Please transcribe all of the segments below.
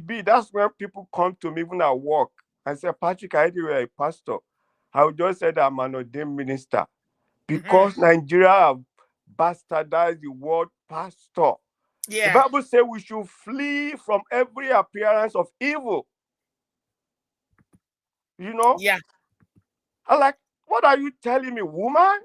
B, that's when people come to me even at work and say, Patrick, I heard you were a pastor. I would just say that I'm an ordained minister. Because Nigeria have bastardized the word pastor. The Yeah. Bible says we should flee from every appearance of evil. You know? Yeah. I'm like, what are you telling me, woman?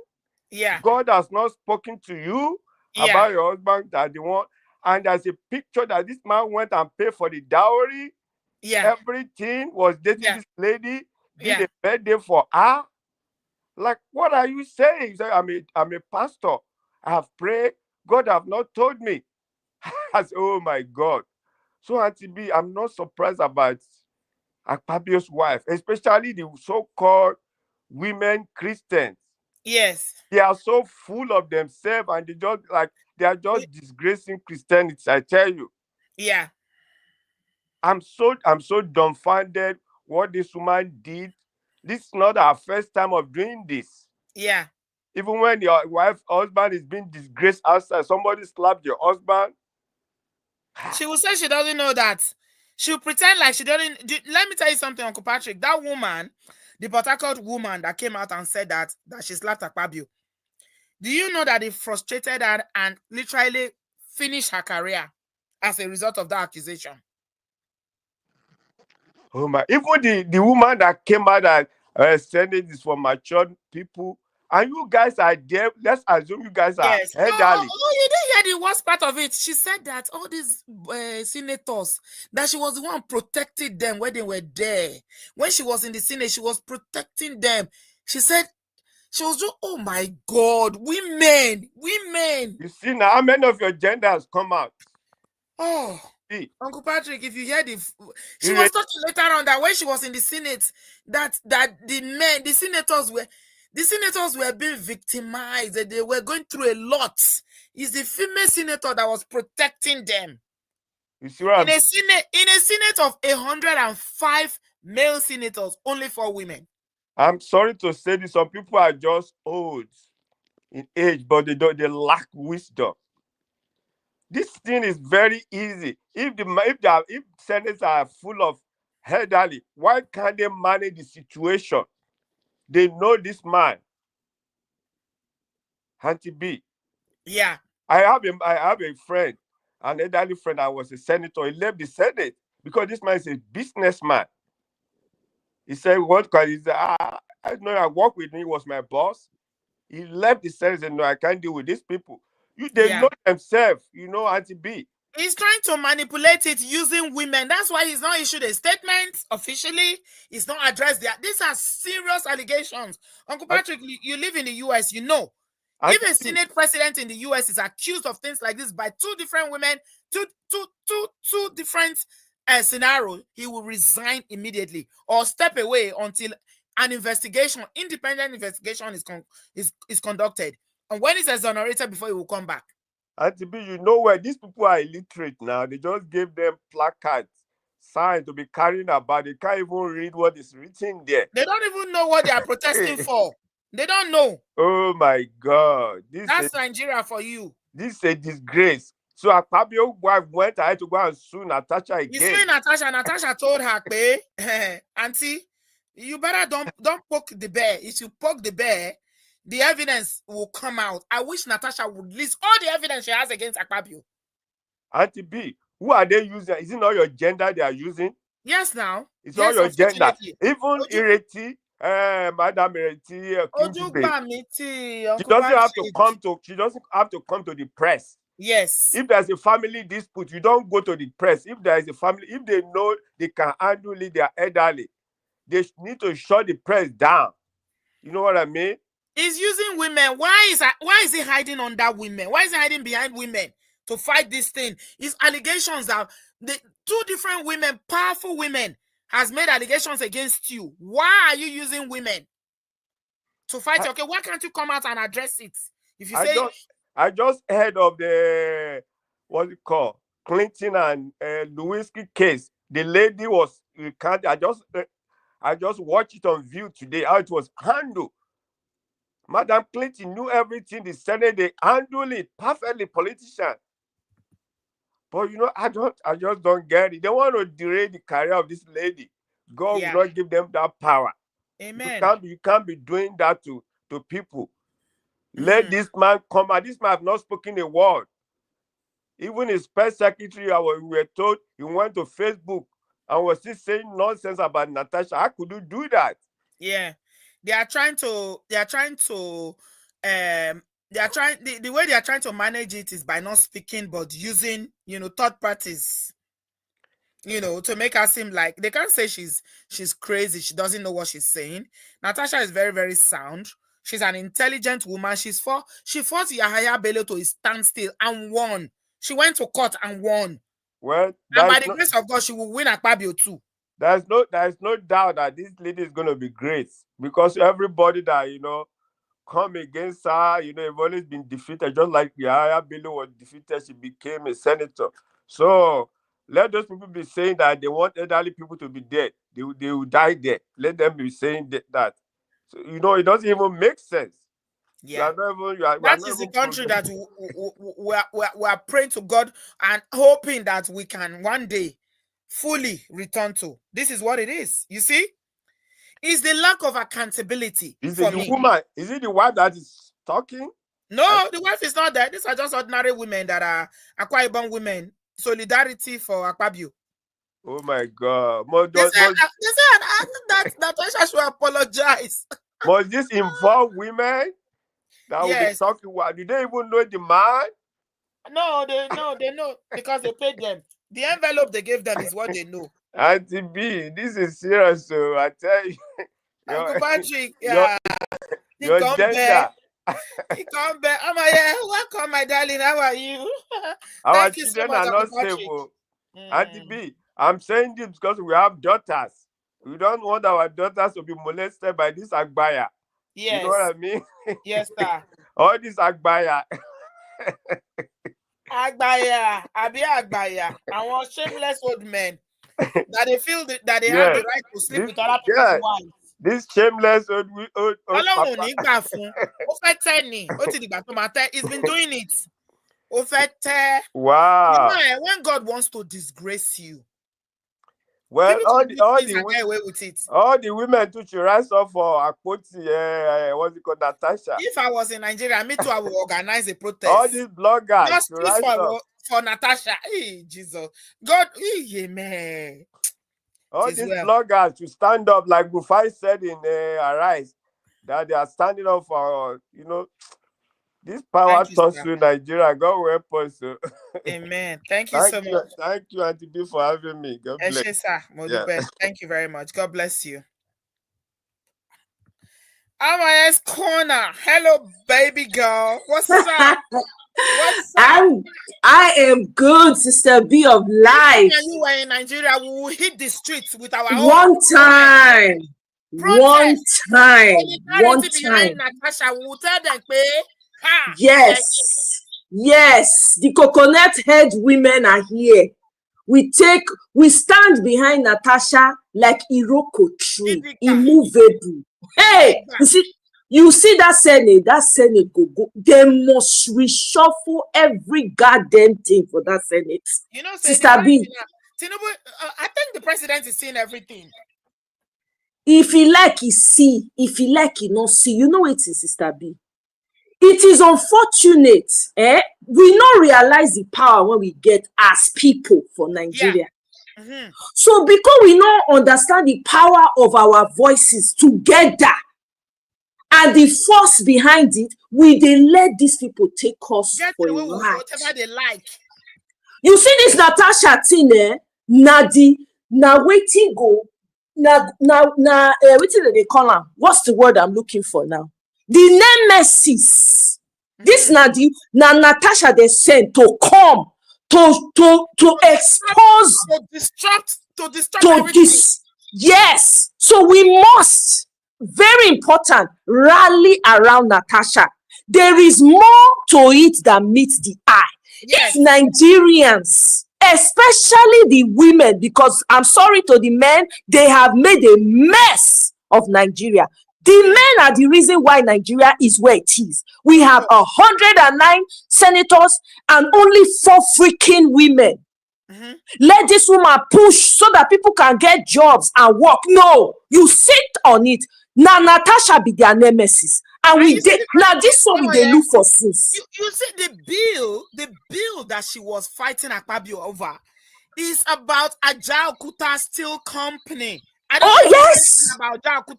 Yeah. God has not spoken to you Yeah. about your husband that the one, and there's a picture that this man went and paid for the dowry. Yeah. Everything was dating Yeah. this lady, did Yeah. a birthday for her. Like, what are you saying? He said, I'm a pastor. I have prayed. God have not told me. I said, oh my God. So, Auntie B, I'm not surprised about Akpabio's wife, especially the so-called women Christians. Yes. They are so full of themselves and they are just disgracing Christianity. I tell you, Yeah. I'm so dumbfounded what this woman did. This is not our first time of doing this. Yeah. Even when your husband is being disgraced outside, somebody slapped your husband. She will say she doesn't know that. She'll pretend like she doesn't. Let me tell you something, Uncle Patrick. That woman, the Port Harcourt woman that came out and said that she slapped Akpabio. Do you know that it frustrated her and literally finished her career as a result of that accusation? Oh my! Even the woman that came out and said it is for matured people, and you guys are there. Let's assume you guys are Yes. elderly. You didn't hear the worst part of it. She said that all these senators, that she was the one protecting them when they were there. When she was in the Senate, she was protecting them. She said, she was just, oh my God, women. You see now, how many of your gender has come out? Oh, See, Uncle Patrick, if you hear she was talking later on that when she was in the Senate, that the senators were being victimized, that they were going through a lot. It's the female senator that was protecting them. you see what In a Senate of 105 male senators, only 4 women. I'm sorry to say this. Some people are just old in age, but they lack wisdom. This thing is very easy. If senators are full of elderly, why can't they manage the situation? They know this man, Auntie B. Yeah. I have a friend, an elderly friend. I was a senator. He left the Senate because this man is a businessman. He said, "What can he said, I know I work with him. He was my boss." He left the Senate and said, "No, I can't deal with these people. They Yeah. know themselves, Auntie B." He's trying to manipulate it using women. That's why he's not issued a statement officially. He's not addressed that. These are serious allegations. Uncle Patrick, you live in the US, you know. If a Senate president in the US is accused of things like this by 2 different women, two different scenarios, he will resign immediately or step away until an independent investigation is conducted. And when he's exonerated, before he will come back. Auntie B, you know where these people are illiterate now. They just gave them placards, signs to be carrying about. They can't even read what is written there. They don't even know what they are protesting for. They don't know. Oh my God. That's Nigeria for you. This is a disgrace. So Akpabio's wife went ahead to go and sue Natasha again. You see Natasha. Natasha told her, "Hey, auntie, you better don't poke the bear. If you poke the bear, the evidence will come out." I wish Natasha would list all the evidence she has against Akpabio. Auntie B, who are they using? Is it not your gender they are using? Yes, now. It's yes, not your gender. Even Ireti, Madam Ireti, she doesn't have to come to the press. Yes. If there's a family dispute, you don't go to the press. If there is a family, if they know they can handle it, they are elderly, they need to shut the press down. You know what I mean? He's using women. Why is he hiding under women? Why is he hiding behind women to fight this thing? His allegations that the 2 different women, powerful women, has made allegations against you. Why are you using women to fight? Okay, why can't you come out and address it? If you I just heard of the what's it called, Clinton and Lewinsky case. The lady was recanted. I just watched it on View today. How it was handled. Madam Clinton knew everything. The Senate, they handled it perfectly. But I just don't get it. They want to derail the career of this lady. God will Yeah. not give them that power. Amen. You can't be doing that to people. Let Mhm. this man come out. This man have not spoken a word. Even his press secretary, we were told he went to Facebook and was still saying nonsense about Natasha. How could you do that? Yeah. They are trying to the way they are trying to manage it is by not speaking but using, third parties, to make her seem like they can't say she's crazy. She doesn't know what she's saying. Natasha is very, very sound. She's an intelligent woman. She fought Yahaya Bello to a standstill and won. She went to court and won. Well, And by the grace of God, she will win Akpabio too. There's no doubt that this lady is going to be great, because everybody that come against her, have always been defeated. Just like Yahaya Bello was defeated, she became a senator. So let those people be saying that they want elderly people to be dead. They will die there. Let them be saying that. So it doesn't even make sense. Yeah. We That are not is the even country that we are praying to God and hoping that we can one day fully return to. This is what it is. You see? It's the lack of accountability for the me. woman? Is it the wife that is talking? No, the wife is not there. These are just ordinary women that are Akwa women. Solidarity for Akpabio. Oh my God. They said that Natasha should apologize. Must this involve women that will be Yes. talking? Do they even know the man? No, they know because they paid them. The envelope they gave them is what they know. Auntie B, this is serious. So I tell you, Uncle Patrick, your yeah, he your come gender. back. He come back. I'm like, yeah, welcome, my darling. How are you? Our Thank you so children much, are Uncle not safe. Patrick. Oh. Auntie B, I'm saying this because we have daughters. We don't want our daughters to be molested by this Agbaya. You know what Yes. I mean? Yes, sir. All this Agbaya. Agbaya, Agbaya. I want shameless old men that they feel that they have Yeah. the right to sleep with other people's wives. This shameless old Ọlọ́run ò papa. ní gbà fún. Ó fẹ́ tẹ́ ni. Ó ti dìgbà tó máa tẹ́. He's been doing it. Ó fẹ́ tẹ́. Wow. When God wants to disgrace you, Well, people can do things and get away with it. all the women too should rise up for Akpoti, what's it called, Natasha. If I was in Nigeria, me too, I would organize a protest. All these bloggers Justice for Natasha. Hey, Jesus. God, amen. All these bloggers to stand up, like Bufai said in Arise, that they are standing up for, this power tussle Nigeria. God will help us. Amen. Thank you so much. Thank you, Auntie B, for having me. God bless. Yeah. Thank you very much. God bless you. MIS Corner. Hello, baby girl. What's up? What's up? I am good, Sister B of life. When you were in Nigeria, we will hit the streets with our one time. One time. Natasha, we will tell them, yes. The coconut head women are here. We stand behind Natasha like Iroko tree, immovable. Hey, you see that Senate go. They must reshuffle every goddamn thing for that Senate. Sister B. I think the president is seeing everything. If he like, he see. If he like, he not see. You know it is, Sister B. It is unfortunate. We not realize the power when we get as people for Nigeria. Yeah. Mm-hmm. So because we not understand the power of our voices together and the force behind it, we dey let these people take us for a ride. Whatever they like. You see this Natasha thing, wetin go, wetin they call am? What's the word I'm looking for now? The nemesis. Mm-hmm. This na Natasha they sent to come to expose, to destroy yes. So we must, very important, rally around Natasha. There is more to it than meets the eye. Yes. If Nigerians, especially the women, because I'm sorry to the men, they have made a mess of Nigeria. The men are the reason why Nigeria is where it is. We have 109 senators and only 4 freaking women. Let this woman push so that people can get jobs and work. No, you sit on it. Now Natasha be their nemesis, and we did now this one we dey look for since. You see the bill that she was fighting Akpabio over is about Ajaokuta Steel Company. Oh yes,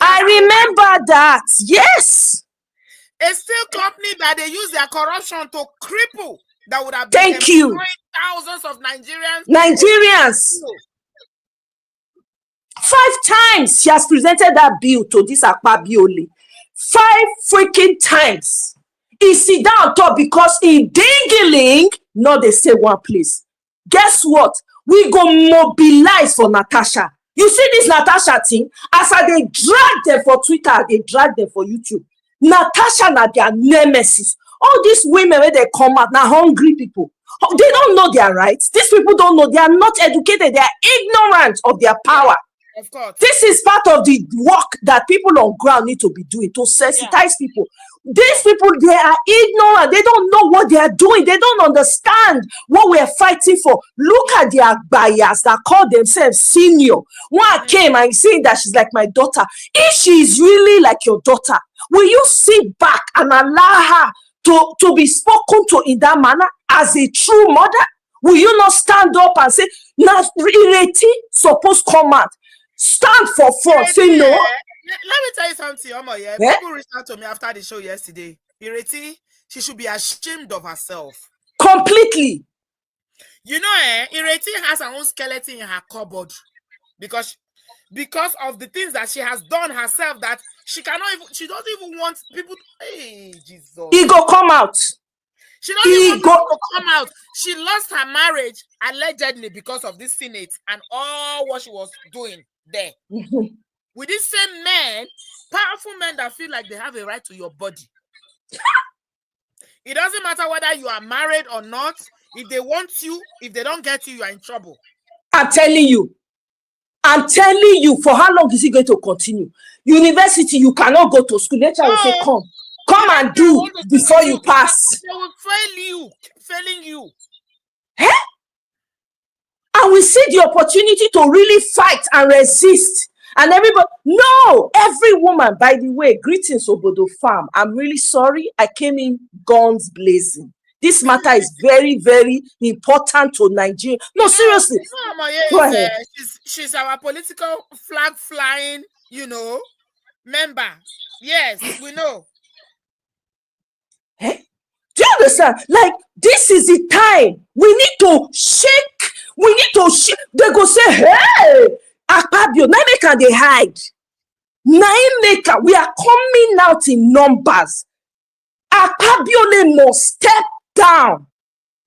I remember that. Yes, a steel company that they use their corruption to cripple. That would have been employing thousands of Nigerians. 5 times she has presented that bill to this Akpabio. 5 freaking times. He sit down on top because in dingling, not they stay one place. Guess what? We go mobilize for Natasha. You see this Natasha thing? As they drag them for Twitter, they drag them for YouTube. Natasha na their nemesis. All these women when they come out now, hungry people. They don't know their rights. These people don't know. They are not educated. They are ignorant of their power. Of course. This is part of the work that people on ground need to be doing to sensitize people. These people, they are ignorant. They don't know what they are doing. They don't understand what we are fighting for. Look at their bias that call themselves senior. One came and saying that she's like my daughter. If she is really like your daughter, will you sit back and allow her to be spoken to in that manner as a true mother? Will you not stand up and say, now Ireti supposed come out? Stand for front. Say no. Let me tell you something, Omo. Yeah, people reached out to me after the show yesterday. Ireti, she should be ashamed of herself. Completely. You know, Ireti has her own skeleton in her cupboard because of the things that she has done herself that she cannot even. She doesn't even want people. Hey, Jesus. He go come out. She doesn't even want people to come out. She lost her marriage allegedly because of this Senate and all what she was doing there. With these same men, powerful men that feel like they have a right to your body. It doesn't matter whether you are married or not. If they want you, if they don't get you, you are in trouble. I'm telling you, for how long is it going to continue? University, you cannot go to school. Lecturer will say, come and do before you pass. They will fail you, failing you. And we see the opportunity to really fight and resist. And everybody, no, every woman, by the way, greetings, Obodo Farm. I'm really sorry. I came in guns blazing. This matter is very, very important to Nigeria. No, seriously. Go ahead. She's our political flag flying, member. Yes, we know. Do you understand? Like, this is the time. We need to shake. They go say, hey, Akpabio, now make they hide. Now we are coming out in numbers. Akpabio must step down.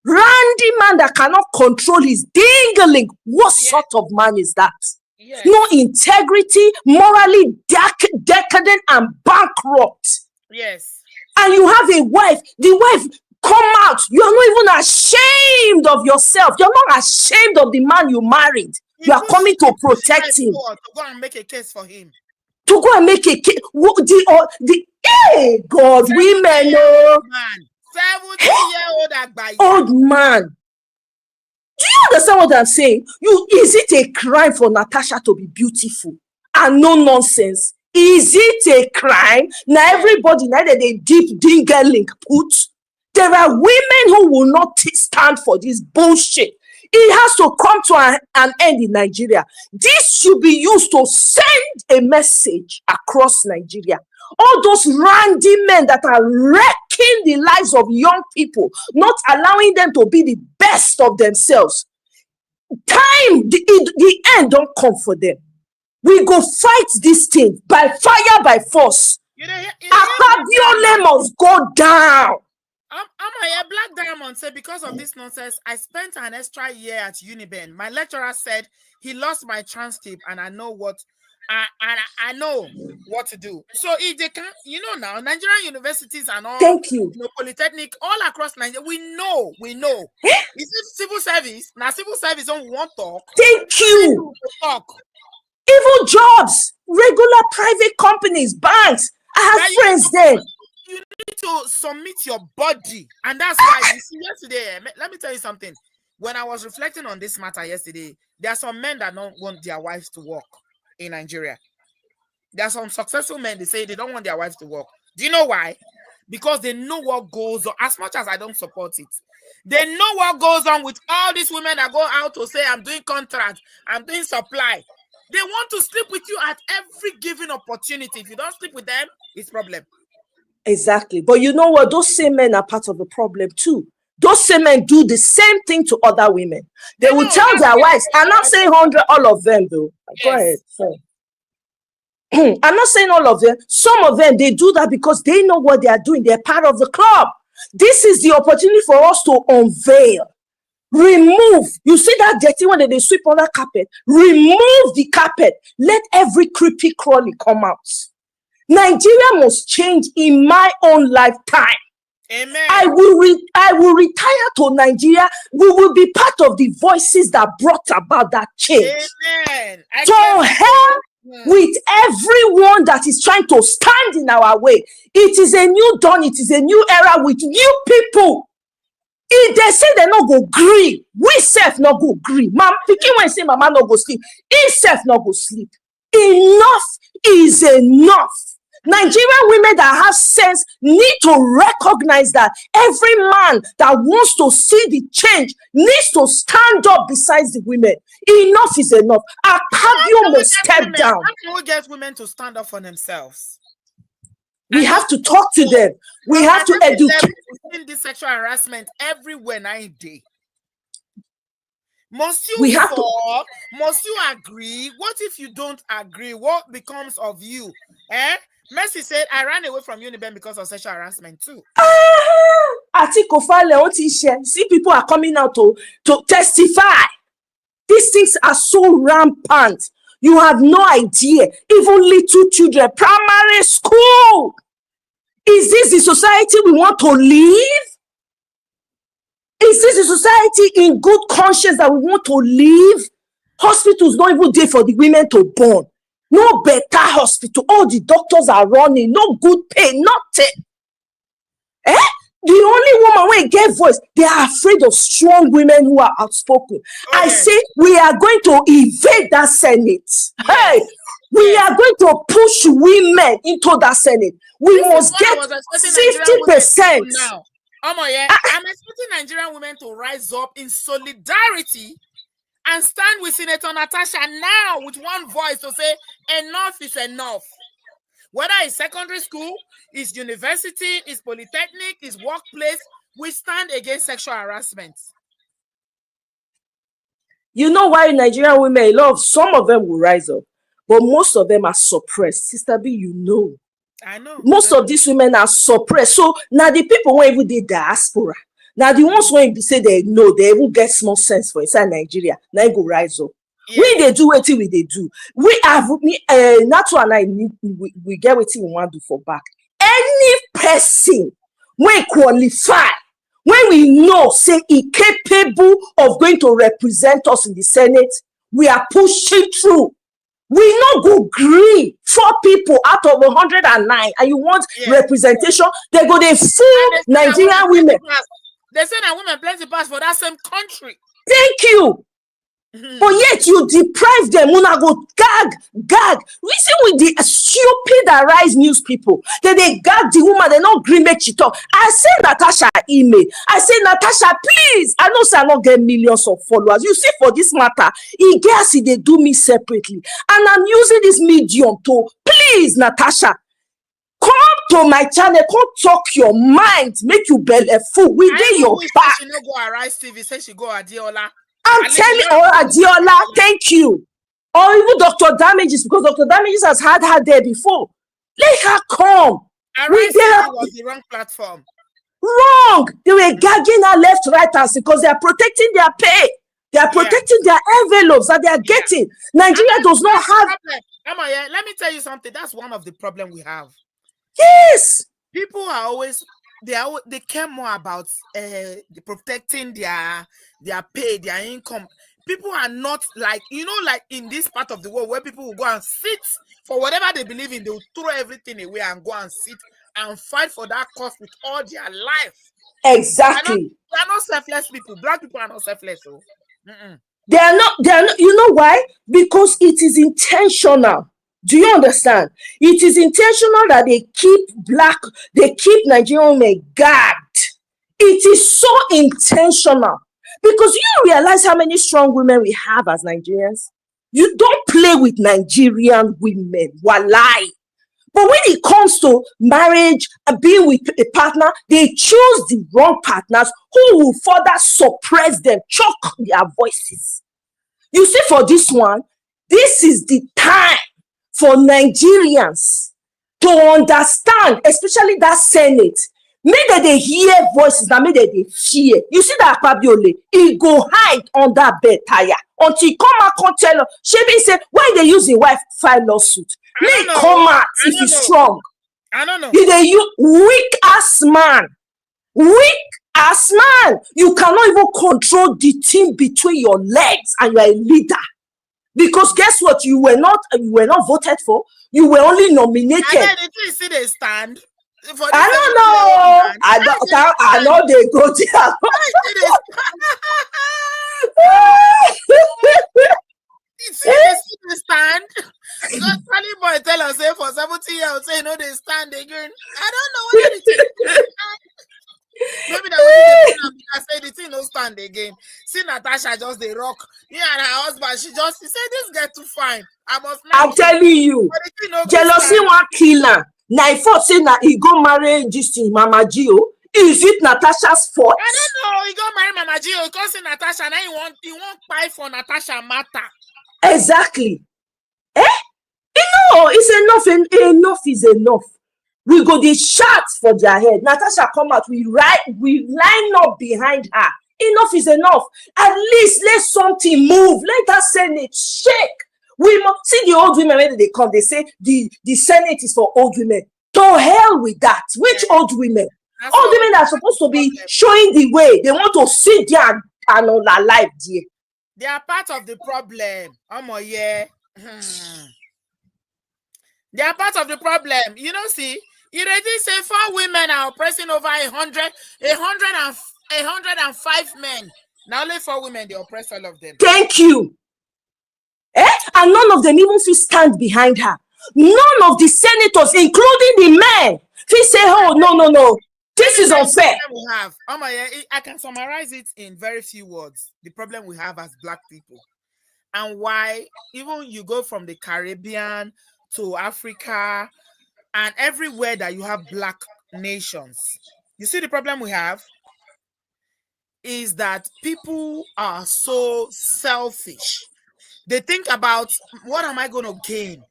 Randy man that cannot control his dingling. What sort of man is that? Yes. No integrity, morally decadent and bankrupt. Yes. And you have a wife. The wife come out. You are not even ashamed of yourself. You're not ashamed of the man you married. You are coming to protect him. To go and make a case for him. To go and make a case. Hey, God, women, no. 70-year-old Akpabio. Old man. Do you understand what I'm saying? Is it a crime for Natasha to be beautiful and no nonsense? Is it a crime? Now everybody, now that they deep link put, there are women who will not stand for this bullshit. It has to come to an end in Nigeria. This should be used to send a message across Nigeria. All those randy men that are wrecking the lives of young people, not allowing them to be the best of themselves. The end don't come for them. We go fight this thing by fire, by force. Akpabio must go down. I'm a Black Diamond said because of this nonsense, I spent an extra year at Uniben. My lecturer said he lost my transcript and I know what I know what to do. So if they can, now Nigerian universities and all, thank you, polytechnic all across Nigeria, we know. Is it civil service? Now civil service don't want talk. Thank you. Talk. Even jobs, regular private companies, banks. I have friends there. You need to submit your body, and that's why you see yesterday. Let me tell you something. when I was reflecting on this matter yesterday, there are some men that don't want their wives to work in Nigeria. There are some successful men, they say they don't want their wives to work. Do you know why? Because they know what goes on. As much as I don't support it, they know what goes on with all these women that go out to say, I'm doing contract, I'm doing supply. They want to sleep with you at every given opportunity. If you don't sleep with them, it's problem. Exactly. But you know what? Those same men are part of the problem too. Those same men do the same thing to other women. They will tell their wives, I'm not saying 100, all of them though. Yes. Go ahead. Sorry. I'm not saying all of them. Some of them, they do that because they know what they are doing. They're part of the club. This is the opportunity for us to unveil, remove. You see that dirty one that they sweep on that carpet? Remove the carpet. Let every creepy crawly come out. Nigeria must change in my own lifetime. Amen. I will retire to Nigeria. We will be part of the voices that brought about that change. Amen. So hell with everyone that is trying to stand in our way. It is a new dawn. It is a new era with new people. If they say they not go green, we self not go green. Mom, picking when say mama not go sleep, he self not go sleep. Enough is enough. Nigerian women that have sense need to recognize that every man that wants to see the change needs to stand up besides the women. Enough is enough. Akpabio must step down. How can we get women to stand up for themselves? We have to talk to them. We have to educate. This sexual harassment everywhere 9 day. Must you talk? Must you agree? What if you don't agree? What becomes of you? Mercy said, I ran away from Uniben because of sexual harassment too. See, people are coming out to testify. These things are so rampant. You have no idea. Even little children, primary school. Is this the society we want to live? Is this the society in good conscience that we want to live? Hospitals don't even there for the women to born. No better hospital. All the doctors are running. No good pay. Nothing. The only woman when get voice, they are afraid of strong women who are outspoken. I say we are going to invade that Senate. Yes. Hey, we are going to push women into that Senate. We must get 60%. Now. I'm expecting Nigerian women to rise up in solidarity and stand with Senator Natasha now with one voice to say enough is enough. Whether it's secondary school, it's university, it's polytechnic, it's workplace, we stand against sexual harassment. You know why Nigerian women, some of them will rise up, but most of them are suppressed. Sister B, you know. I know. Most of these women are suppressed. So now the people who even did diaspora, now the ones who say they know, they even get small sense for inside Nigeria, now they go rise up. Yes. We they do what we they do. We have Natu and I we get what we want to do for back. Any person when qualify, when we know say he capable of going to represent us in the Senate, we are pushing through. We not go green 4 people out of 109, and you want representation. They go they fool Nigerian women. They say that women plenty pass for that same country. Thank you. But yet you deprive them. Una go gag. Listen with the stupid arise news people. They gag the woman. They not green make she talk. I send Natasha email. I say Natasha, please. I know say I not get millions of followers. You see for this matter, he guess they do me separately, and I'm using this medium to please Natasha. Come to my channel, come talk your mind, make you belly full. We did your back. She no go Arise TV. Say she go Adiola. I'm telling Adiola, thank you. Or even Dr. Damages, because Dr. Damages has had her there before. Let her come. Arise TV was the wrong platform. Wrong. They were gagging her left, right, and because they are protecting their pay. They are protecting their envelopes that they are getting. Nigeria does not have. Let me tell you something. That's one of the problems we have. Yes. People are always they care more about protecting their pay, their income. People are not like in this part of the world where people will go and sit for whatever they believe in. They will throw everything away and go and sit and fight for that cause with all their life. Exactly. They are not selfless people. Black people are not selfless. So. They are not, you know why? Because it is intentional. Do you understand? It is intentional that they keep Nigerian women gagged. It is so intentional. Because you realize how many strong women we have as Nigerians. You don't play with Nigerian women. Walai. But when it comes to marriage and being with a partner, they choose the wrong partners who will further suppress them, choke their voices. You see, for this one, this is the time for Nigerians to understand, especially that Senate. Make that they hear voices, that make that they fear. You see that Akpabio, he go hide under bed tire until he come out and tell her. Shebi say, why they use his wife file lawsuit? May come out if he's strong. I don't know. They use weak ass man. Weak ass man. You cannot even control the team between your legs, and you are a leader. Because guess what? You were not voted for. You were only nominated. And then did you see they stand? I don't know. I know they go there. You see they stand? Because Charlie boy tell us say for 70 years say no they stand again. I don't know whether they stand. Maybe that was I say the thing no stand again. See Natasha just they rock. Yeah, and her husband she said this girl too fine. I'm telling you, jealousy one killer. Now if I say that he go marry this thing, Mama Gio, is it Natasha's fault? I don't know. He go marry Mama Gio because see Natasha now he won't buy for Natasha matter. Exactly. No, it's enough. Enough is enough. We go the shots for their head. Natasha come out. We line up behind her. Enough is enough. At least let something move. Let that Senate shake. We must see the old women when they come. They say the Senate is for old women. To hell with that. Which old women? Old women are supposed to be showing the way. They want to sit there and on their life, dear. They are part of the problem. They are part of the problem. You know, see, you already say 4 women are oppressing over 105 men. Now only 4 women, they oppress all of them. Thank you. And none of them even feel stand behind her. None of the senators, including the men, feel say, oh, no. This is unfair. We have. I can summarize it in very few words. The problem we have as Black people. And why even you go from the Caribbean to Africa and everywhere that you have Black nations. You see the problem we have is that people are so selfish. They think about, what am I going to gain?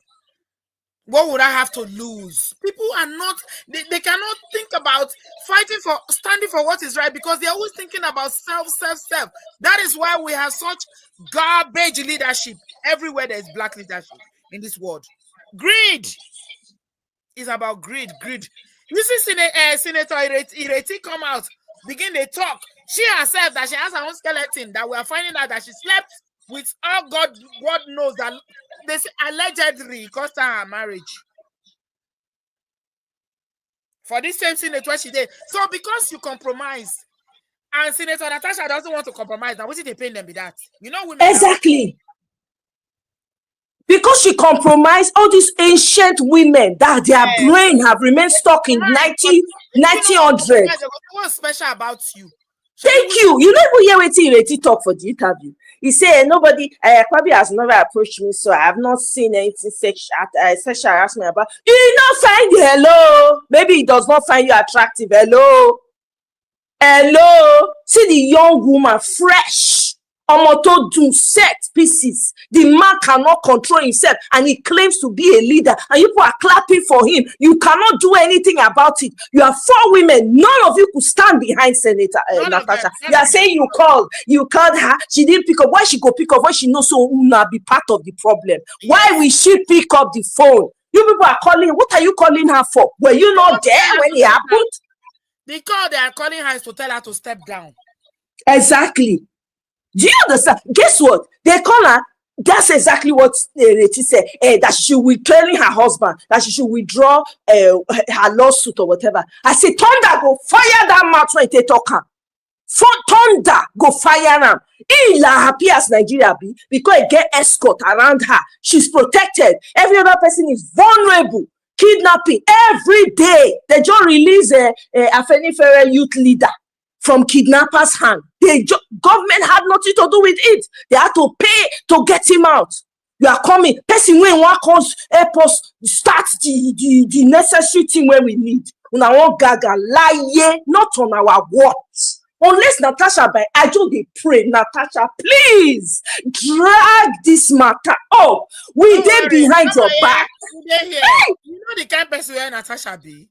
What would I have to lose? People are not, they cannot think about standing for what is right because they're always thinking about self. That is why we have such garbage leadership everywhere there's Black leadership in this world. Greed is about greed. You see Senator Ireti come out, begin to talk. She herself, that she has her own skeleton, that we are finding out that she slept with all God knows that they say allegedly cost her marriage. For this same senator she did. So because you compromise, and Senator Natasha doesn't want to compromise, now what did they pay them with that? You know women. Exactly. Because she compromised all these ancient women that their brain have remained stuck in 1900. What's special about you? Thank you. You never hear what he talk for the interview. He said nobody Akpabio has never approached me, so I have not seen anything sexual harassment about. He did not find you. Hello. Maybe he does not find you attractive. Hello. See the young woman fresh. Omoto do set pieces. The man cannot control himself and he claims to be a leader and you people are clapping for him. You cannot do anything about it. You are 4 women. None of you could stand behind Senator Natasha. You are saying you called her. She didn't pick up. Why she go pick up when she knows so Una be part of the problem? Why will she pick up the phone? You people are calling. What are you calling her for? Were you not there when it happened? The call they are calling her is to tell her to step down. Exactly. Do you understand? Guess what? They call her. That's exactly what Reti said. That she should withdraw her husband. That she should withdraw her lawsuit or whatever. I say, thunder go fire that mouth when they talk her. thunder go fire am. He la happy as Nigeria be because e get escort around her. She's protected. Every other person is vulnerable. Kidnapping every day. They just release a Afenifere youth leader from kidnappers' hand. Government had nothing to do with it. They had to pay to get him out. You are coming. Person wey wan come help us start the necessary thing wey we need. Una wan gaga lie, not on our watch. Unless Natasha by Ajo dey pray, Natasha, please drag this matter up. We dey behind your back. You know the kind person where Natasha be?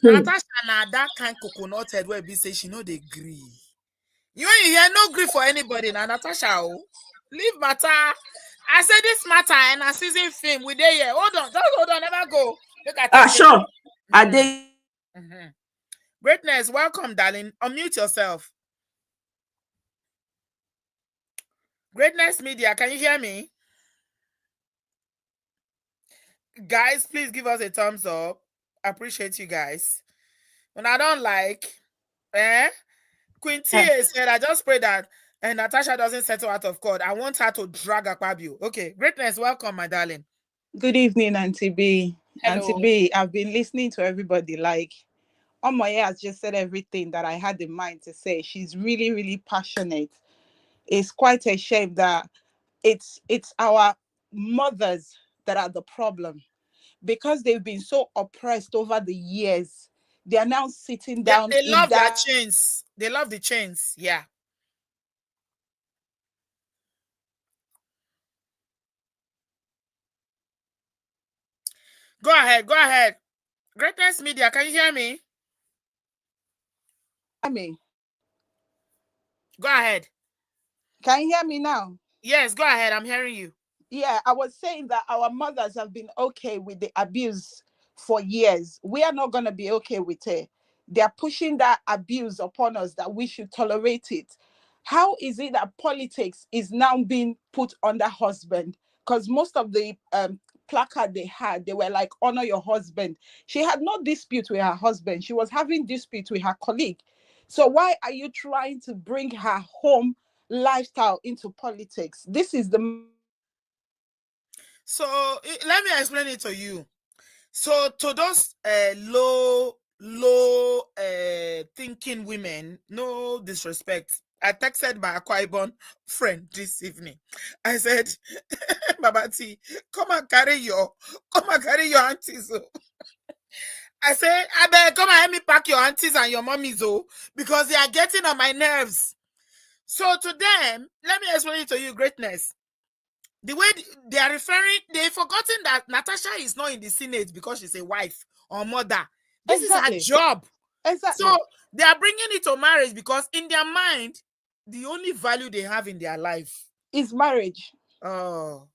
Natasha na that kind coconut head where be say she know they gree. You ain't hear no grief for anybody now, Natasha. Oh, leave matter. I said this matter and a season film we there here. Hold on, just hold on, never go. Look at sure. I dey. Greatness, welcome, darling. Unmute yourself. Greatness Media, can you hear me? Guys, please give us a thumbs up. I appreciate you guys. When I don't like, Queen T said, I just pray that Natasha doesn't settle out of court. I want her to drag Akpabio. Okay, Greatness, welcome, my darling. Good evening, Auntie B. Hello. Auntie B, I've been listening to everybody. Like, Omoye has just said everything that I had in mind to say. She's really, really passionate. It's quite a shame that it's our mothers that are the problem, because they've been so oppressed over the years. They are now sitting down. They love their chains. They love the chains. Yeah. Go ahead. Go ahead. Greatness Media, can you hear me? Go ahead. Can you hear me now? Yes, go ahead. I'm hearing you. Yeah, I was saying that our mothers have been okay with the abuse for years. We are not going to be okay with it. They are pushing that abuse upon us, that we should tolerate it. How is it that politics is now being put under husband? Because most of the placard they had, they were like, honor your husband. She had no dispute with her husband. She was having dispute with her colleague. So why are you trying to bring her home lifestyle into politics? This is the... So let me explain it to you. So to those low thinking women, no disrespect. I texted my Akpabio friend this evening. I said, Babati, come and carry your aunties. I said, I better come and help me pack your aunties and your mummies, because they are getting on my nerves. So to them, let me explain it to you, Greatness. The way they are referring, they've forgotten that Natasha is not in the Senate because she's a wife or mother. This is her job. Exactly. So they are bringing it to marriage because in their mind, the only value they have in their life is marriage. Oh.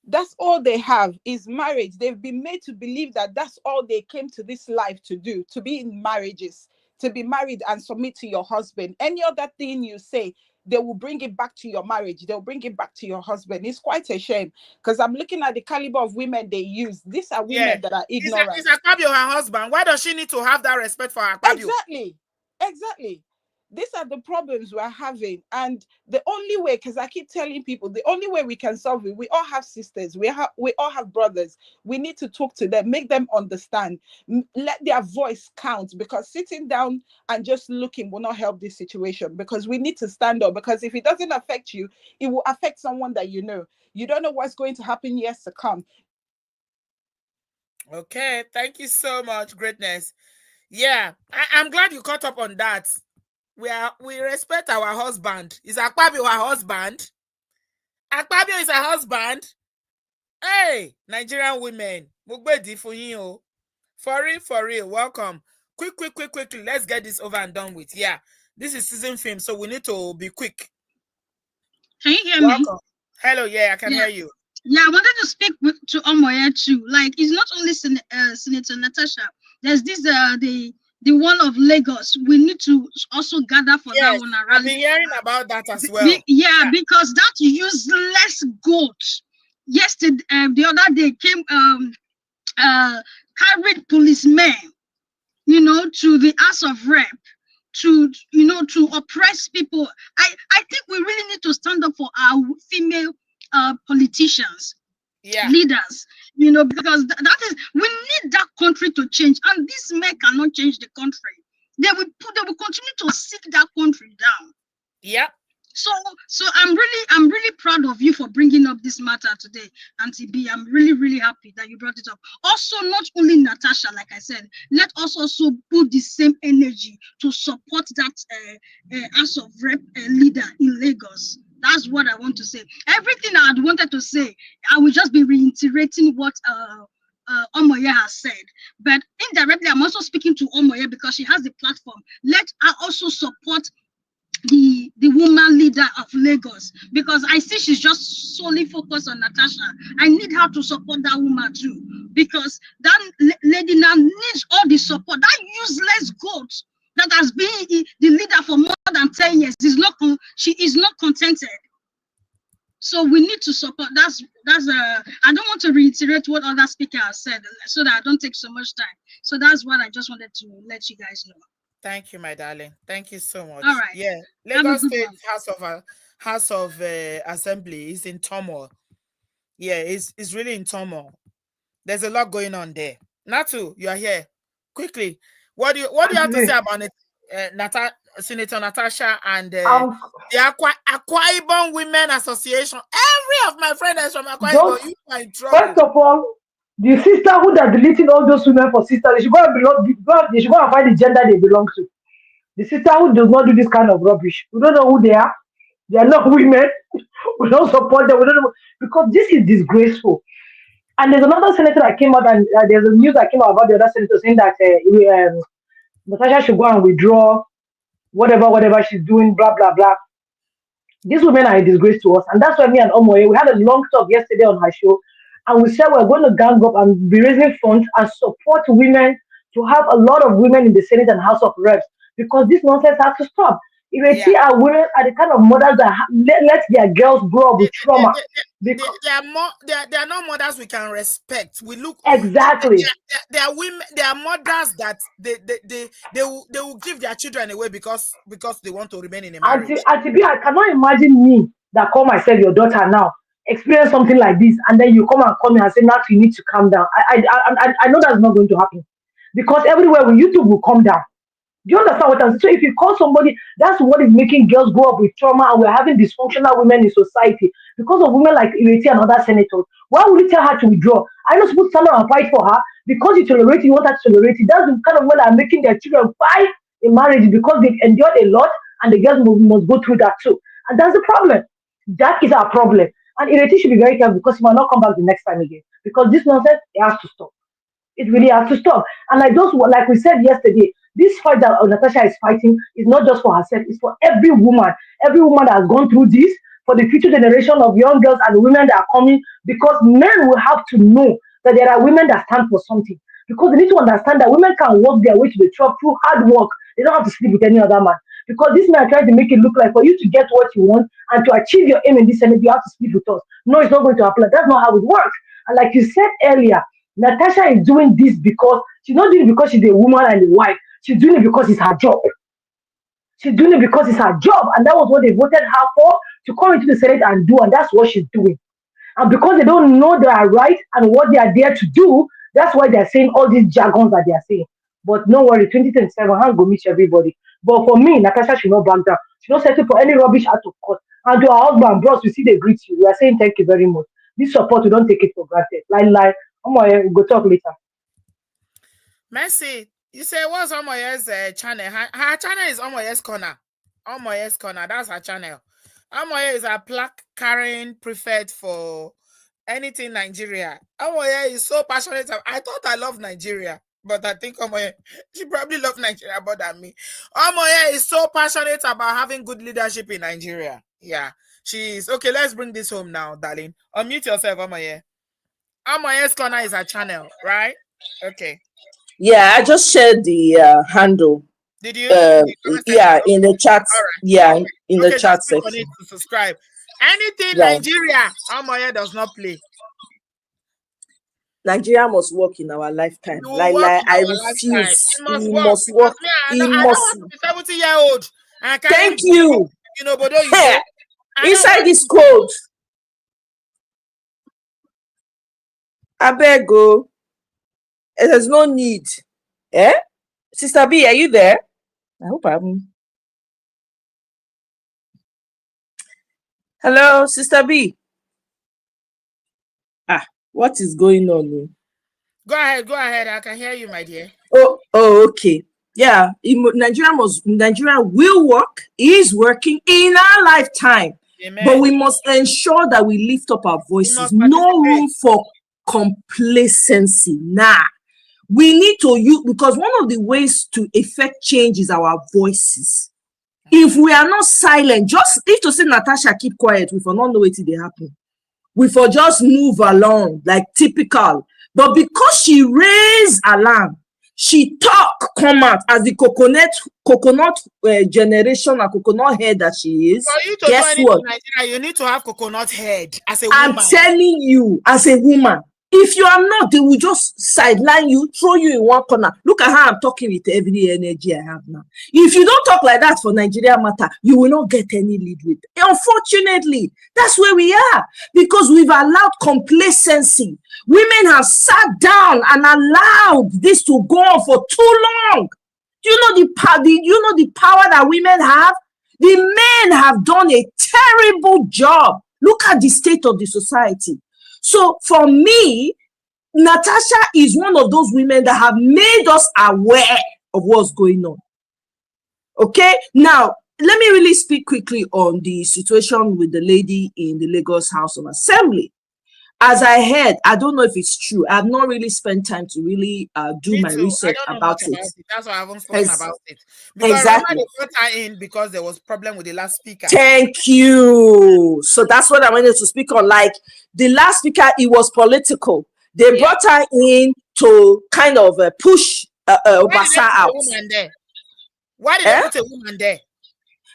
That's all they have is marriage. They've been made to believe that that's all they came to this life to do, to be in marriages, to be married and submit to your husband. Any other thing you say, they will bring it back to your marriage. They'll bring it back to your husband. It's quite a shame, because I'm looking at the caliber of women they use. These are women that are ignorant. Is Akpabio her husband? Why does she need to have that respect for Akpabio? Exactly. These are the problems we're having. And the only way, because I keep telling people, the only way we can solve it, we all have sisters, we all have brothers. We need to talk to them, make them understand, let their voice count, because sitting down and just looking will not help this situation, because we need to stand up, because if it doesn't affect you, it will affect someone that you know. You don't know what's going to happen years to come. Okay, thank you so much, Greatness. Yeah, I'm glad you caught up on that. We respect our husband. Is Akpabio her husband? Akpabio is her husband. Hey, Nigerian women, mugbedi for you. For real, welcome. Quickly, let's get this over and done with. Yeah, this is season film, so we need to be quick. Can you hear me? Hello, yeah, I can hear you. Yeah, I wanted to speak to Omoye too. Like, it's not only Senator Natasha. There's this the one of Lagos. We need to also gather for that one around. I've been hearing about that as well. Because that useless goat yesterday, the other day came carried policemen, to the House of Rep to oppress people. I think we really need to stand up for our female politicians, leaders, because that is, we need that country to change, and these men cannot change the country. They will continue to seek that country down. Yeah. So I'm really proud of you for bringing up this matter today, Auntie B. I'm really happy that you brought it up. Also, not only Natasha, like I said, let us also put the same energy to support that House of Rep leader in Lagos. That's what I want to say. Everything I had wanted to say, I will just be reiterating what Omoye has said. But indirectly, I'm also speaking to Omoye because she has the platform. Let her also support the woman leader of Lagos, because I see she's just solely focused on Natasha. I need her to support that woman too, because that lady now needs all the support. That useless goat that has been the leader for more than 10 years she is not contented. So we need to support. That's I don't want to reiterate what other speaker has said so that I don't take so much time. So that's what I just wanted to let you guys know. Thank you, my darling. Thank you so much. All right. Yeah, Lagos State House of Assembly is in turmoil. Yeah, it's really in turmoil. There's a lot going on there. Natu, you are here. Quickly, what do you have to say about it, Senator Natasha and the Akwa Ibom Women Association? Every of my friends is from Akwa Ibom. You are in trouble. First of all, the sisterhood that deleting all those women for sisters, they should go and find the gender they belong to. The sisterhood does not do this kind of rubbish. We don't know who they are. They are not women. We don't support them. We don't know, because this is disgraceful. And there's another senator that came out, and there's a news that came out about the other senator saying that Natasha should go and withdraw whatever she's doing, blah blah blah. These women are a disgrace to us, and that's why me and Omoye, we had a long talk yesterday on her show, and we said we're going to gang up and be raising funds and support women to have a lot of women in the Senate and House of Reps, because this nonsense has to stop. If you see our women are the kind of mothers that let their girls grow up with trauma. They are not mothers we can respect. We look exactly. They are women. They are mothers that they will give their children away because they want to remain in a marriage. I cannot imagine me that call myself your daughter now experience something like this, and then you come and call me and say, "Now you need to calm down." I know that's not going to happen, because everywhere with YouTube will come down. Do you understand what I'm saying? So if you call somebody, that's what is making girls grow up with trauma, and we're having dysfunctional women in society because of women like Ireti and other senators. Why would you tell her to withdraw? I know supposed to stand up and fight for her because you tolerate it, you want her to tolerate it. That's the kind of women that are making their children fight in marriage because they've endured a lot, and the girls must go through that too. And that's the problem. That is our problem. And Ireti should be very careful, because he might not come back the next time again. Because this nonsense, it has to stop. It really has to stop. And like we said yesterday, this fight that Natasha is fighting is not just for herself, it's for every woman that has gone through this, for the future generation of young girls and women that are coming, because men will have to know that there are women that stand for something. Because they need to understand that women can work their way to the top through hard work. They don't have to sleep with any other man. Because this man trying to make it look like for you to get what you want and to achieve your aim in this Senate, you have to sleep with us. No, it's not going to happen. That's not how it works. And like you said earlier, Natasha is doing this because she's not doing it because she's a woman and a wife. She's doing it because it's her job. She's doing it because it's her job, and that was what they voted her for, to come into the Senate and do, and that's what she's doing. And because they don't know their right and what they are there to do, that's why they're saying all these jargons that they are saying. But no worry, 2027, I'll go meet everybody. But for me, Natasha should not back down. She don't settle for any rubbish out of court. And to our husband, bros, we see they greet you. We are saying thank you very much. This support, we don't take it for granted. Lie. We'll go talk later. Mercy, you say what's Omoye's channel? Her channel is Omoye's Corner. Omoye's Corner, that's her channel. Omoye is a plaque carrying prefect for anything Nigeria. Omoye is so passionate. I thought I love Nigeria, but I think Omoye, she probably loves Nigeria more than me. Omoye is so passionate about having good leadership in Nigeria. Yeah, she's okay. Let's bring this home now, darling. Unmute yourself, Omoye. Omoye's Corner is her channel, right? Okay. Yeah, I just shared the handle. Did you? Yeah, in the chat. Right. Yeah, in the chat section. To subscribe. Anything Nigeria, Omoye does not play. Nigeria must work in our lifetime. You will Like, work in I our lifetime. refuse. It must It work must because work. me, I It don't must. want to be 70-year-old and carry Thank you. Bodo is there. I don't Inside want this to. code. I go. There's no need. Eh? Sister B, are you there? I hope I'm. Hello, Sister B. What is going on? Go ahead. I can hear you, my dear. Oh, okay. Yeah, Nigeria will work, is working in our lifetime. Amen. But we must ensure that we lift up our voices. must No room for complacency. We need to use, because one of the ways to effect change is our voices. If we are not silent, just if to say Natasha keep quiet, we for not know what they happen. We for just move along like typical. But because she raised alarm, she talk come out as the coconut generation and coconut head that she is. For you to Guess do what? anything in Nigeria, you need to have coconut head as a I'm woman. telling you, as a woman, if you are not, they will just sideline you, throw you in one corner. Look at how I'm talking with every energy I have now. If you don't talk like that for Nigeria matter, you will not get any lead with. Unfortunately, that's where we are, because we've allowed complacency. Women have sat down and allowed this to go on for too long. Do you know the power that women have? The men have done a terrible job. Look at the state of the society. So for me, Natasha is one of those women that have made us aware of what's going on. Okay, now let me really speak quickly on the situation with the lady in the Lagos House of Assembly. As I heard, I don't know if it's true. I've not really spent time to really do my research about it. That's why I haven't spoken about it. Because exactly. Remember they put her in because there was problem with the last speaker. Thank you. So that's what I wanted to speak on. Like the last speaker, it was political. They brought her in to kind of push Obasa out. Why did they put a woman there?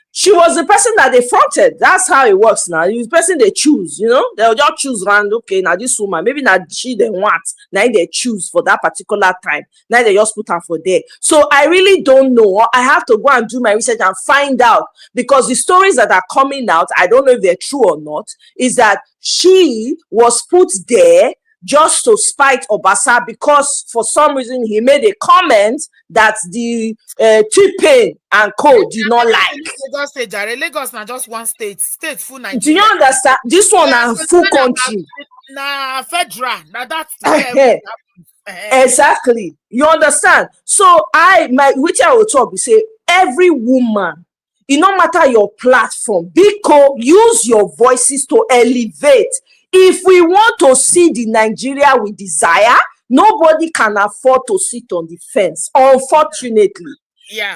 She was the person that they fronted. That's how it works now. It's the person they choose, They'll just choose random. Okay, now this woman, maybe not she they want. Now they choose for that particular time. Now they just put her for there. So I really don't know. I have to go and do my research and find out, because the stories that are coming out, I don't know if they're true or not, is that she was put there just to spite Obasa, because for some reason he made a comment that the T-Pain and co did not like. Lagos now just one state full Nigeria. Do you understand? This one a full country. Nah, federal. Now that's exactly. You understand? So which I will talk, we say every woman, it no matter your platform, use your voices to elevate. If we want to see the Nigeria we desire, nobody can afford to sit on the fence, unfortunately.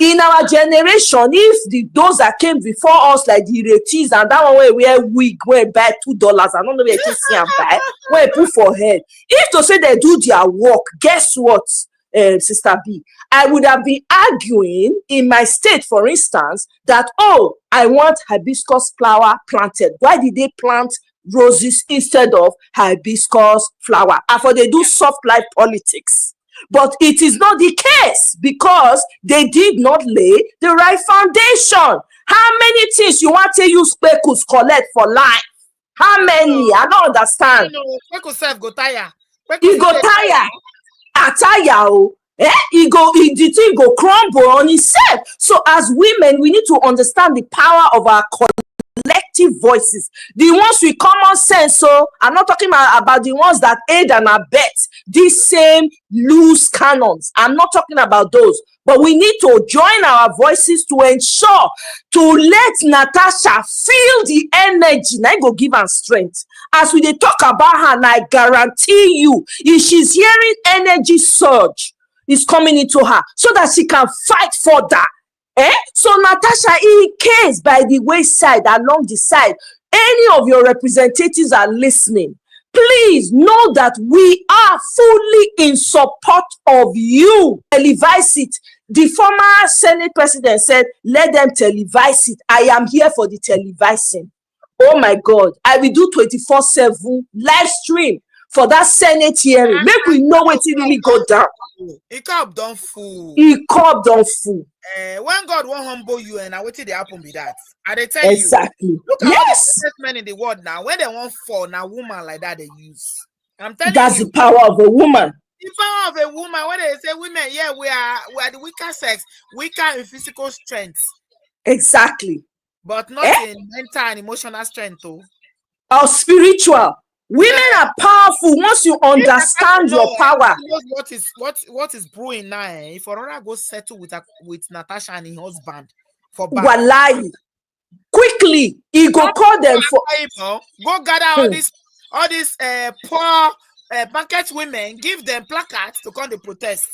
In our generation, if those that came before us, like the Retis and that one where we wear wig, where buy $2, I don't know where you see and buy, where put for head. If to say they do their work, guess what, Sister B? I would have been arguing in my state, for instance, that, I want hibiscus flower planted. Why did they plant roses instead of hibiscus flower? And for they do soft life politics. But it is not the case, because they did not lay the right foundation. How many things you want to use Kpekus collect for life? How many? I don't understand. Kpekus self go tire. He go tire. The thing go crumble on himself. So as women, we need to understand the power of our collective voices, the ones with common sense. So I'm not talking about the ones that aid and abet these same loose canons. I'm not talking about those, but we need to join our voices to ensure to let Natasha feel the energy. Now go give her strength. As we talk about her, and I guarantee you, if she's hearing energy surge is coming into her, so that she can fight further. So Natasha, in case by the wayside, along the side, any of your representatives are listening, please know that we are fully in support of you. Televise it. The former Senate president said, let them televise it. I am here for the televising. Oh my God. I will do 24/7 live stream for that Senate hearing. Make we know what it really go down. It cup don't fool. He called on fool. When God won't humble you, and I waited the happen be that. I they tell Exactly. you. Look at Yes. all the men in the world now. When they want fall, now woman like that they use. I'm telling That's you. the power of a woman. The power of a woman. When they say women, yeah, we are the weaker sex, weaker in physical strength. Exactly. But not in mental and emotional strength, too. Or spiritual. Women are powerful once you understand your power. What is brewing now? If Aurora goes settle with Natasha and her husband for back. Wallahi. Quickly, he go call them for go gather all these poor market women, give them placards to come to protest.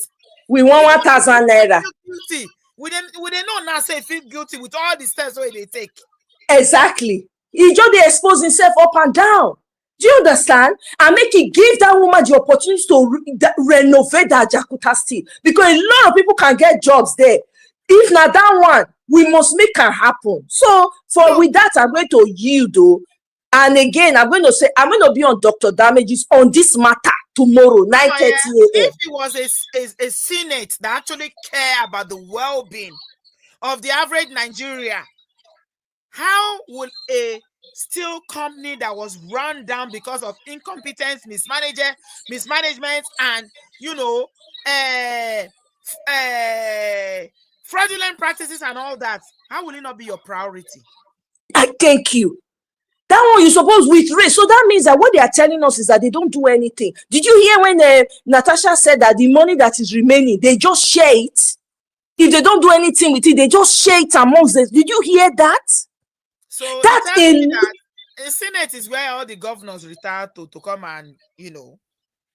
We want 1,000 naira. Guilty. We know now say feel guilty with all the steps where they take. Exactly. He just dey expose himself up and down. Do you understand? And make it give that woman the opportunity to renovate that Jakarta steel, because a lot of people can get jobs there. If not that one, we must make it happen. So with that, I'm going to yield though. And again, I'm going to be on Dr. Damages on this matter tomorrow, 9:30 a.m. If it was a Senate that actually care about the well-being of the average Nigeria, how would a steel company that was run down because of incompetence, mismanagement, and fraudulent practices and all that, how will it not be your priority? I thank you. That one you suppose with race. So that means that what they are telling us is that they don't do anything. Did you hear when Natasha said that the money that is remaining, they just share it? If they don't do anything with it, they just share it amongst them. Did you hear that? So that the Senate is where all the governors retire to come and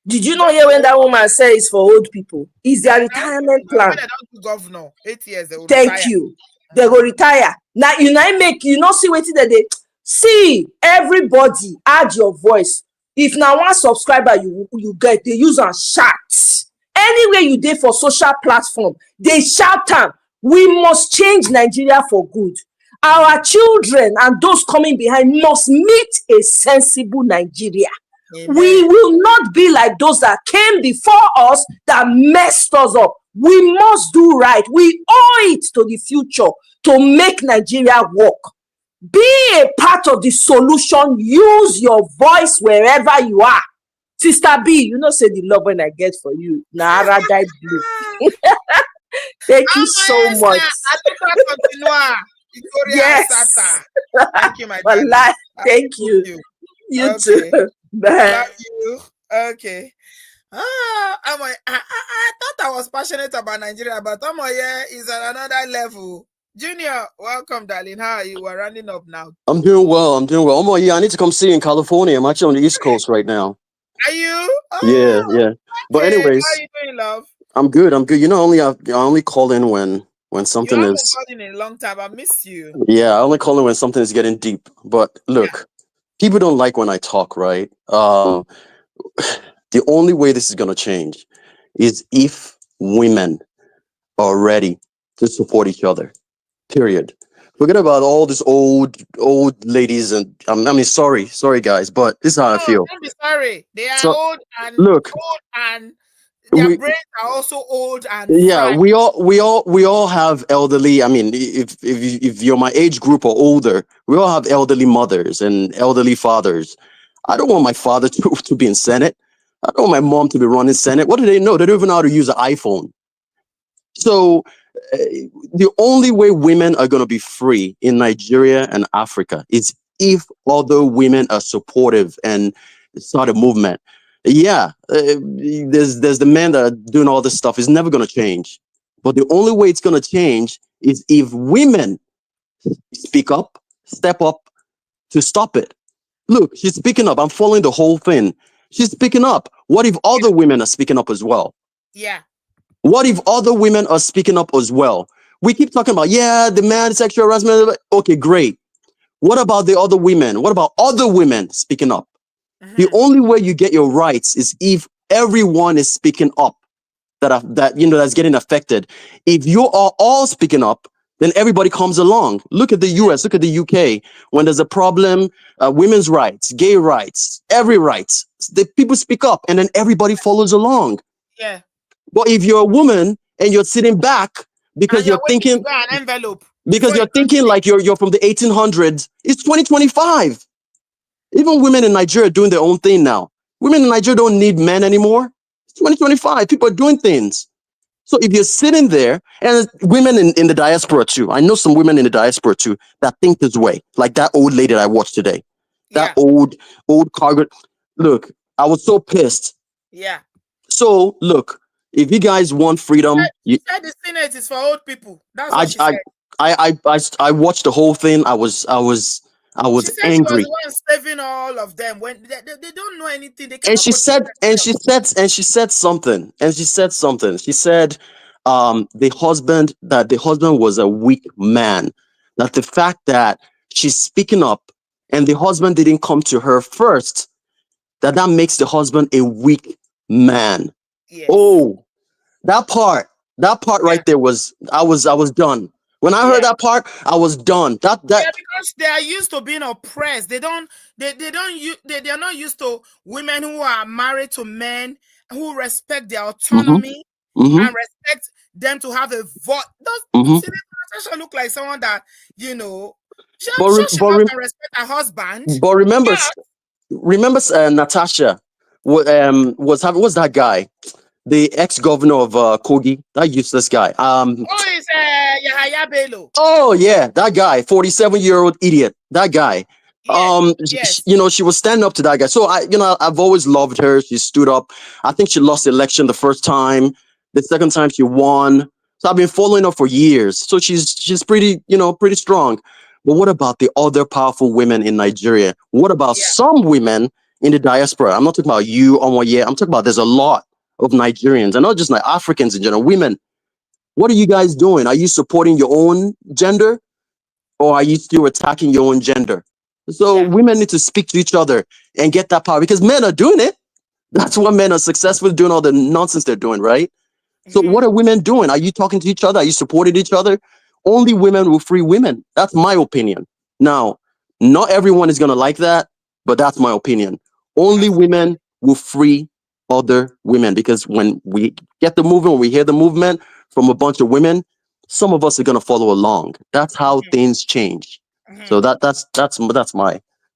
Did you not hear when that woman says it's for old people? It's their retirement plan. When they don't do governor, 8 years they will Thank retire. you. They go retire. Now you not see what they see. Everybody add your voice. If now one subscriber you get, they use and shout. Anywhere you did for social platform, they shout them. We must change Nigeria for good. Our children and those coming behind must meet a sensible Nigeria. Amen. We will not be like those that came before us that messed us up. We must do right. We owe it to the future to make Nigeria work. Be a part of the solution. Use your voice wherever you are. Sister B, say the love when I get for you. Nara died blue. Thank you so much. Yes. Thank you, my darling. Thank you. You too. Bye. Love you. Okay. I thought I was passionate about Nigeria, but is at another level. Junior, welcome, darling. How are you? We're running up now. I'm doing well. I need to come see you in California. I'm actually on the East Coast right now. Are you? Yeah. Okay. But anyways, how are you doing, love? I'm good. I only call in when something you is. Called in a long time. I missed you. Yeah, I only call in when something is getting deep. But look, people don't like when I talk, right? The only way this is gonna change is if women are ready to support each other. Period. Forget about all these old ladies, and sorry guys, but this is how I feel. Don't be sorry. They are old and their brains are also old and fried. we all have elderly. I mean, if you're my age group or older, we all have elderly mothers and elderly fathers. I don't want my father to be in Senate. I don't want my mom to be running Senate. What do they know? They don't even know how to use an iPhone. So the only way women are going to be free in Nigeria and Africa is if other women are supportive and start a movement. Yeah, there's the men that are doing all this stuff. It's never going to change. But the only way it's going to change is if women speak up, step up to stop it. Look, she's speaking up. I'm following the whole thing. She's speaking up. What if other women are speaking up as well? Yeah. What if other women are speaking up as well? We keep talking about, the man, sexual harassment. Okay, great. What about the other women? What about other women speaking up? Mm-hmm. The only way you get your rights is if everyone is speaking up that's getting affected. If you are all speaking up, then everybody comes along. Look at the US, look at the UK. When there's a problem, women's rights, gay rights, every rights, the people speak up, and then everybody follows along. Yeah. But if you're a woman and you're sitting back And because you're you're waiting to thinking, get an envelope because before you you're can thinking speak. like you're from the 1800s, it's 2025. Even women in Nigeria are doing their own thing now. Women in Nigeria don't need men anymore. It's 2025. People are doing things. So if you're sitting there, and women in the diaspora too, I know some women in the diaspora too that think this way, like that old lady that I watched today, that Yeah. old cargo. Look, I was so pissed. Yeah. So look, if you guys want freedom, She said the Senate is for old people. That's I, what she I, said. I watched the whole thing. I She was said she was the angry. one saving all of them when they don't know anything. They And cannot protect themselves. she said something, she said the husband was a weak man, that the fact that she's speaking up and the husband didn't come to her first, that makes the husband a weak man. Yes. Oh, that part Yeah. right there was, I was done. When I heard Yeah. that part, I was done. Yeah, That because they are used to being oppressed. They don't they are not used to women who are married to men who respect their mhm, autonomy mhm, and respect them to have a voice. mhm. See, Natasha look like someone that, you know, I'm But sure she loves and respect her husband. but remember, But Natasha was that guy, the ex-governor of Kogi, that useless guy. oh, it's Yahaya Bello. Oh yeah, that guy, 47-year-old idiot. That guy. Yes, yes, She was standing up to that guy. So I've always loved her. She stood up. I think she lost the election the first time. The second time she won. So I've been following her for years. So she's pretty, pretty strong. But what about the other powerful women in Nigeria? What about yeah. some women in the diaspora? I'm not talking about you, yeah. I'm talking about there's a lot of Nigerians, and not just like Africans in general, women. What are you guys doing? Are you supporting your own gender, or are you still attacking your own gender? So Yeah. women need to speak to each other and get that power, because men are doing it. That's what men are successfully doing, all the nonsense they're doing, right? So Mm-hmm. what are women doing? Are you talking to each other? Are you supporting each other? Only women will free women. That's my opinion. Now, not everyone is going to like that, but that's my opinion. Only Absolutely. women will free other women, because when we get the movement, when we hear the movement from a bunch of women, some of us are going to follow along. That's how Mm-hmm. things change. So Mm-hmm.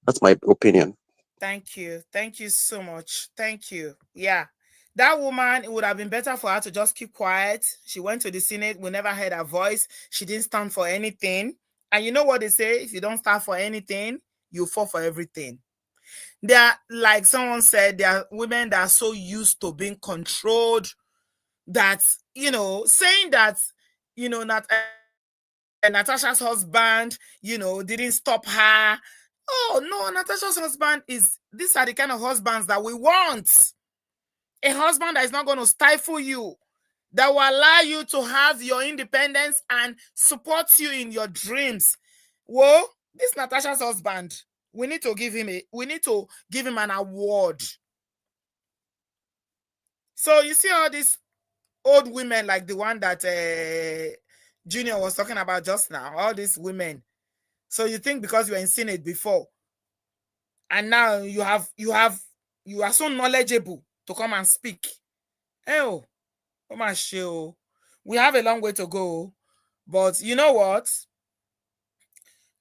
that's my opinion. Thank you. Thank you so much. Thank you. Yeah. That woman, it would have been better for her to just keep quiet. She went to the Senate. We never heard her voice. She didn't stand for anything. And you know what they say? If you don't stand for anything, you fall for everything. There are, like someone said, there are women that are so used to being controlled that, saying that, not Natasha's husband, didn't stop her. Oh no, Natasha's husband these are the kind of husbands that we want. A husband that is not going to stifle you, that will allow you to have your independence and support you in your dreams. Well, this Natasha's husband, we need to give him an award. So you see all these old women like the one that Junior was talking about just now, all these women. So you think because you were in Senate before, and now you are so knowledgeable to come and speak. Oh, oh my show. We have a long way to go. But you know what?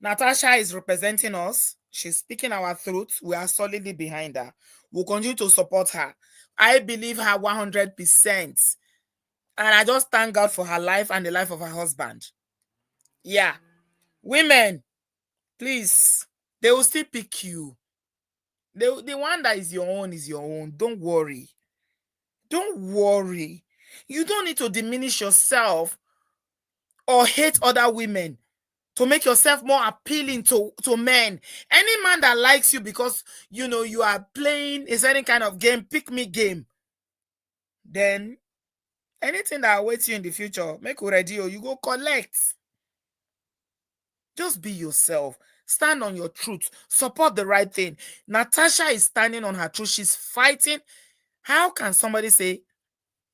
Natasha is representing us. She's speaking our truth. We are solidly behind her. We'll continue to support her. I believe her 100%. And I just thank God for her life and the life of her husband. Yeah. Women, please, they will still pick you. The one that is your own is your own. Don't worry. Don't worry. You don't need to diminish yourself or hate other women to make yourself more appealing to men. Any man that likes you because you are playing a certain kind of game, pick me game, then anything that awaits you in the future, make ready or you go collect. Just be yourself. Stand on your truth. Support the right thing. Natasha is standing on her truth. She's fighting. How can somebody say,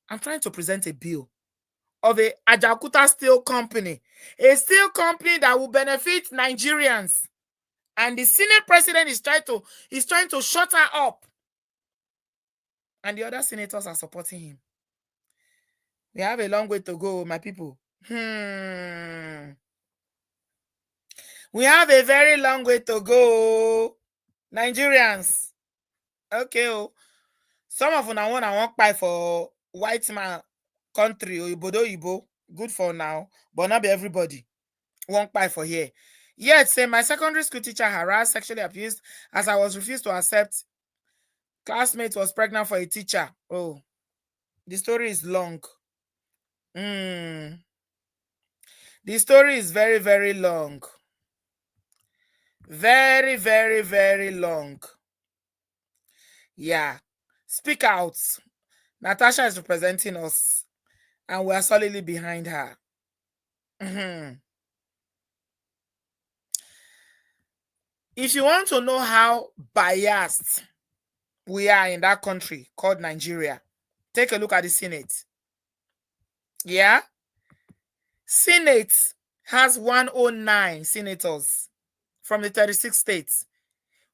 I'm trying to present a bill of a Ajakuta steel company, a steel company that will benefit Nigerians, and the Senate president is trying to shut her up? and the other senators are supporting him. We have a long way to go, my people. We have a very long way to go, Nigerians. Okay, oh. Some of una want buy for white man country, Oyibo, good for now, but not be everybody won't buy for here. Yet, say my secondary school teacher harassed, sexually abused, as I was refused to accept. Classmate was pregnant for a teacher. Oh, the story is long. The story is very, very long. Very, very, very long. Yeah. Speak out. Natasha is representing us, and we are solidly behind her. If you want to know how biased we are in that country called Nigeria, take a look at the Senate. Yeah? Senate has 109 senators from the 36 states.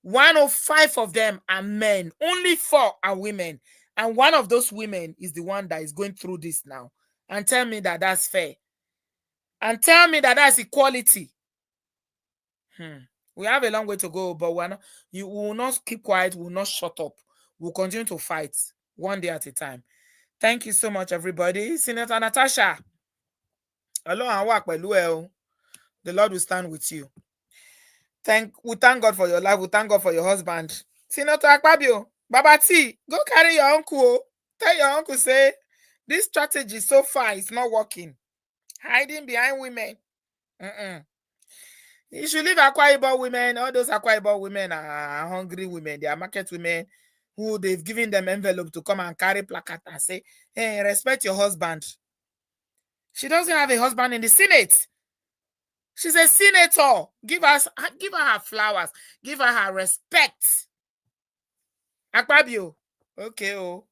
105 of them are men. Only 4 are women. And one of those women is the one that is going through this now. And tell me that that's fair. And tell me that that's equality. We have a long way to go, but we will not keep quiet. We will not shut up. We'll continue to fight one day at a time. Thank you so much, everybody. Senator Natasha. The Lord will stand with you. We thank God for your life. We thank God for your husband. Senator Akpabio, Baba T, go carry your uncle. Tell your uncle, say, this strategy so far is not working. Hiding behind women. You should leave Akwa Ibom women. All those Akwa Ibom women are hungry women. They are market women who they've given them envelope to come and carry placard and say, hey, respect your husband. She doesn't have a husband in the Senate. She's a senator. Give her her flowers. Give her her respect. Akpabio. Okay, oh.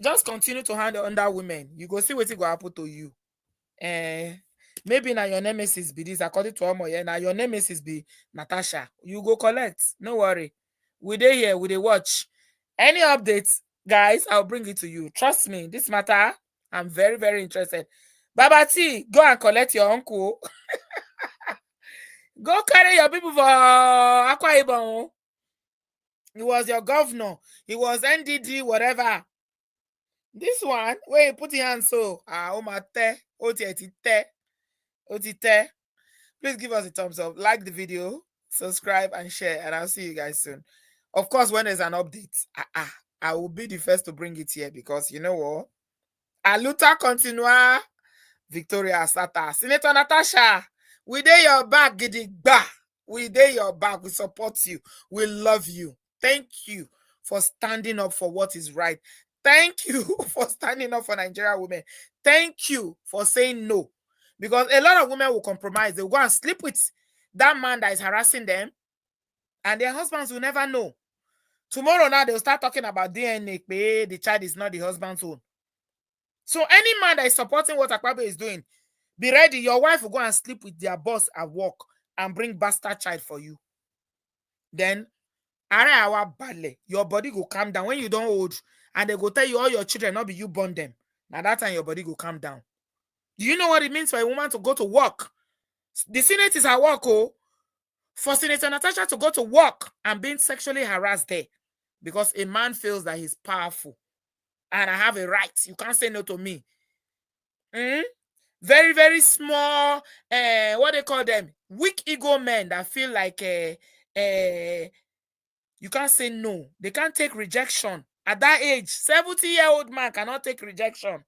Just continue to handle under women. You go see what it go happen to you. Maybe now your nemesis be this, according to Omoye. Now your nemesis be Natasha. You go collect. No worry. We dey here, we dey watch. Any updates, guys, I'll bring it to you. Trust me, this matter, I'm very, very interested. Baba T, go and collect your uncle. Go carry your people for Akwa Ibom. He was your governor. He was NDD, whatever. This one, where you put your hand so, please give us a thumbs up, like the video, subscribe, and share, and I'll see you guys soon. Of course, when there's an update, I will be the first to bring it here because you know what? A luta continua, Victoria Sata. Senator Natasha, we dey your back, gidigba. We dey your back. We support you. We love you. Thank you for standing up for what is right. Thank you for standing up for Nigerian women. Thank you for saying no. Because a lot of women will compromise. They will go and sleep with that man that is harassing them. And their husbands will never know. Tomorrow now, they'll start talking about DNA. The child is not the husband's own. So any man that is supporting what Akpabio is doing, be ready. Your wife will go and sleep with their boss at work and bring bastard child for you. Then, your body will calm down. When you don't hold, and they go tell you all your children, not be you born them. Now that time your body will calm down. Do you know what it means for a woman to go to work? The Senate is at work, oh. For Senator Natasha to go to work and being sexually harassed there because a man feels that he's powerful and I have a right. You can't say no to me. Very, very small, what they call them? Weak ego men that feel like you can't say no. They can't take rejection. At that age, 70-year-old man cannot take rejection.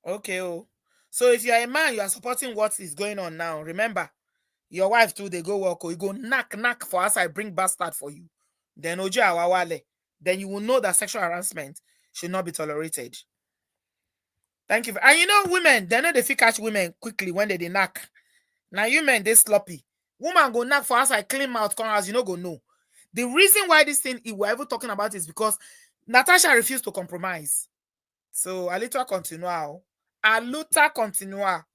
Okay, oh. So if you're a man, you are supporting what is going on now. Remember, your wife too, they go work, or you go knock for us, I bring bastard for you. Then Ojo Awawale. Then you will know that sexual harassment should not be tolerated. Thank you. And you know, women, they know they fit catch women quickly when they knock. Now you men, they sloppy. Woman go knock for us, I clean mouth corners, you know, go no. The reason why this thing we're ever talking about is because Natasha refused to compromise. So a little continua. A luta continua.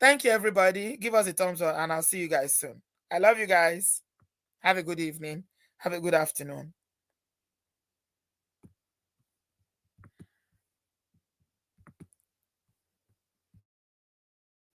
Thank you, everybody. Give us a thumbs up, and I'll see you guys soon. I love you guys. Have a good evening. Have a good afternoon.